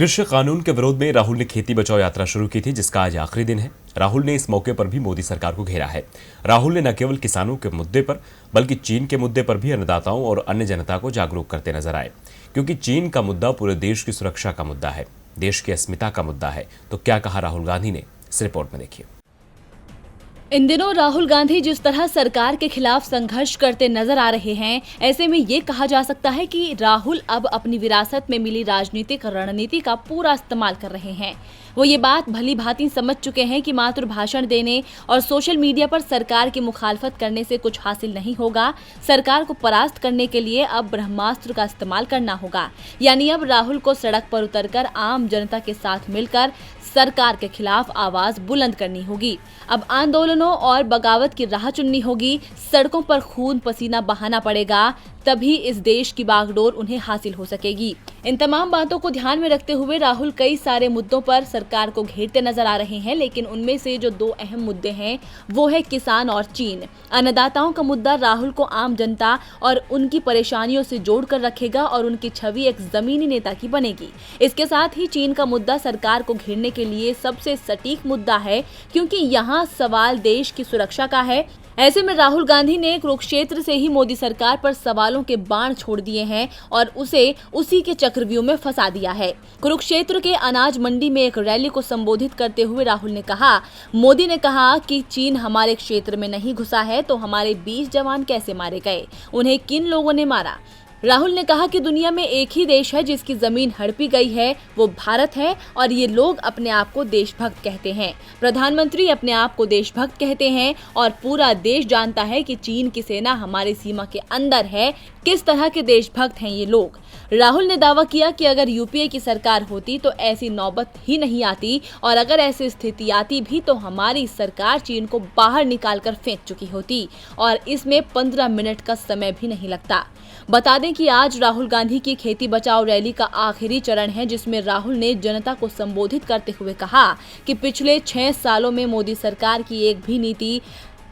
कृषि कानून के विरोध में राहुल ने खेती बचाओ यात्रा शुरू की थी, जिसका आज आखिरी दिन है। राहुल ने इस मौके पर भी मोदी सरकार को घेरा है। राहुल ने न केवल किसानों के मुद्दे पर बल्कि चीन के मुद्दे पर भी अन्नदाताओं और अन्य जनता को जागरूक करते नजर आए, क्योंकि चीन का मुद्दा पूरे देश की सुरक्षा का मुद्दा है, देश की अस्मिता का मुद्दा है। तो क्या कहा राहुल गांधी ने, इस रिपोर्ट में देखिए। इन दिनों राहुल गांधी जिस तरह सरकार के खिलाफ संघर्ष करते नजर आ रहे हैं, ऐसे में ये कहा जा सकता है कि राहुल अब अपनी विरासत में मिली राजनीतिक रणनीति का पूरा इस्तेमाल कर रहे हैं। वो ये बात भली भांति समझ चुके हैं कि मात्र भाषण देने और सोशल मीडिया पर सरकार की मुखालफत करने से कुछ हासिल नहीं होगा। सरकार को परास्त करने के लिए अब ब्रह्मास्त्र का इस्तेमाल करना होगा। यानी अब राहुल को सड़क पर उतरकर आम जनता के साथ मिलकर सरकार के खिलाफ आवाज बुलंद करनी होगी। अब आंदोलनों और बगावत की राह चुननी होगी। सड़कों पर खून पसीना बहाना पड़ेगा, तभी इस देश की बागडोर उन्हें हासिल हो सकेगी। इन तमाम बातों को ध्यान में रखते हुए राहुल कई सारे मुद्दों पर सरकार को घेरते नजर आ रहे हैं, लेकिन उनमें से जो दो अहम मुद्दे हैं वो है किसान और चीन। अन्नदाताओं का मुद्दा राहुल को आम जनता और उनकी परेशानियों से जोड़कर रखेगा और उनकी छवि एक जमीनी नेता की बनेगी। इसके साथ ही चीन का मुद्दा सरकार को घेरने के लिए सबसे सटीक मुद्दा है, क्योंकि यहाँ सवाल देश की सुरक्षा का है। ऐसे में राहुल गांधी ने कुरुक्षेत्र से ही मोदी सरकार पर सवालों के बाण छोड़ दिए हैं और उसे उसी के चक्रव्यूह में फंसा दिया है। कुरुक्षेत्र के अनाज मंडी में एक रैली को संबोधित करते हुए राहुल ने कहा, मोदी ने कहा कि चीन हमारे क्षेत्र में नहीं घुसा है तो हमारे 20 जवान कैसे मारे गए, उन्हें किन लोगों ने मारा। राहुल ने कहा कि दुनिया में एक ही देश है जिसकी जमीन हड़पी गई है, वो भारत है, और ये लोग अपने आप को देशभक्त कहते हैं। प्रधानमंत्री अपने आप को देशभक्त कहते हैं और पूरा देश जानता है कि चीन की सेना हमारी सीमा के अंदर है। किस तरह के देशभक्त हैं ये लोग। राहुल ने दावा किया कि अगर यूपीए की सरकार होती तो ऐसी नौबत ही नहीं आती, और अगर ऐसी स्थिति आती भी तो हमारी सरकार चीन को बाहर निकालकर फेंक चुकी होती और इसमें 15 मिनट का समय भी नहीं लगता। बता दें कि आज राहुल गांधी की खेती बचाओ रैली का आखिरी चरण है, जिसमें राहुल ने जनता को संबोधित करते हुए कहा कि पिछले 6 सालों में मोदी सरकार की एक भी नीति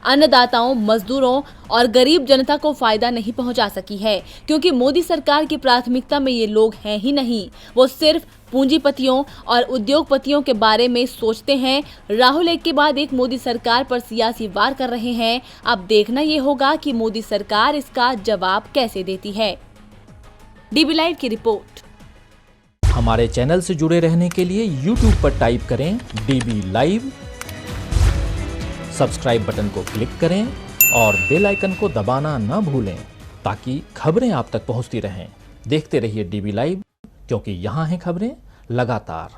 अन्नदाताओं, मजदूरों और गरीब जनता को फायदा नहीं पहुंचा सकी है, क्योंकि मोदी सरकार की प्राथमिकता में ये लोग हैं ही नहीं। वो सिर्फ पूंजीपतियों और उद्योगपतियों के बारे में सोचते हैं। राहुल एक के बाद एक मोदी सरकार पर सियासी वार कर रहे हैं। अब देखना ये होगा कि मोदी सरकार इसका जवाब कैसे देती है। डीबी लाइव की रिपोर्ट। हमारे चैनल से जुड़े रहने के लिए YouTube पर टाइप करें डीबी लाइव, सब्सक्राइब बटन को क्लिक करें और बेल आइकन को दबाना न भूलें, ताकि खबरें आप तक पहुंचती रहें। देखते रहिए डीबी लाइव, क्योंकि यहाँ हैं खबरें लगातार।